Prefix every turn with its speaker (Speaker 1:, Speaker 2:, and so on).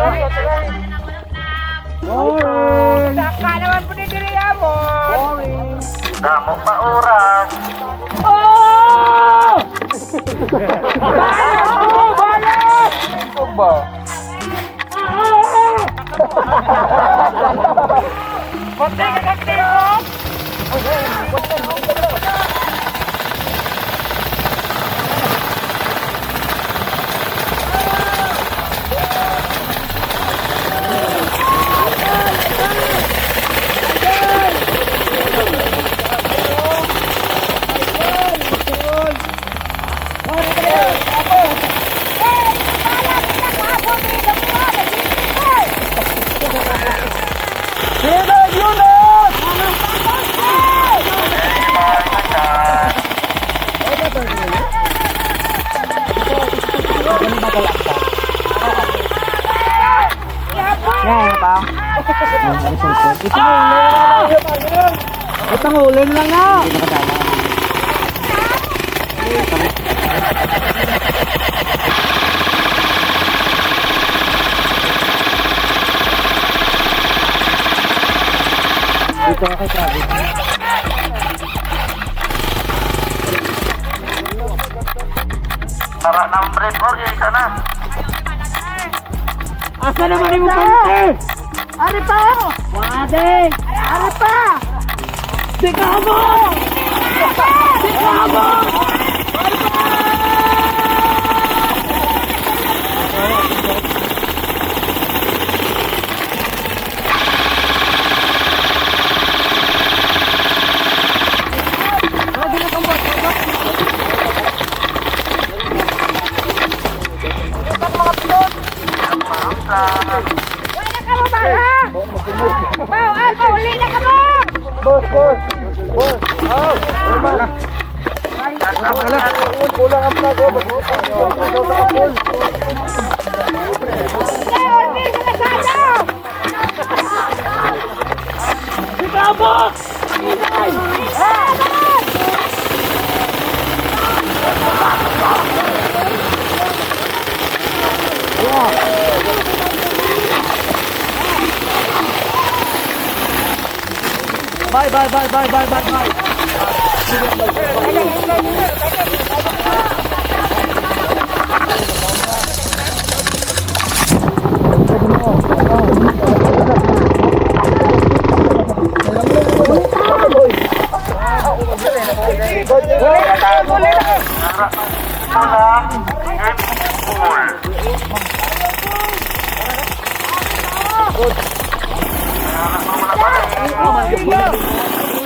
Speaker 1: Boring.
Speaker 2: Saka naman po dito rin amon.
Speaker 1: Boring.
Speaker 3: Damo pa oras.
Speaker 1: Oh! Balas!
Speaker 3: Ito ba?
Speaker 2: Konti ka kaktiyo.
Speaker 1: Sino Yunus? Itong uling lang na. Dito ako sabi.
Speaker 3: Tara ng break or isa na.
Speaker 1: Asa naman yung pante? Ari pa! Wade! Ari pa! Sigamo! Sigamo! Ari pa!
Speaker 2: Wala ka mo ba ha? Wow, Alpo, uli na ka mo.
Speaker 1: Boss! Oh! Kulang ang plago.
Speaker 2: Order ka na sana.
Speaker 1: Sigamo! Bye.
Speaker 3: Pulang.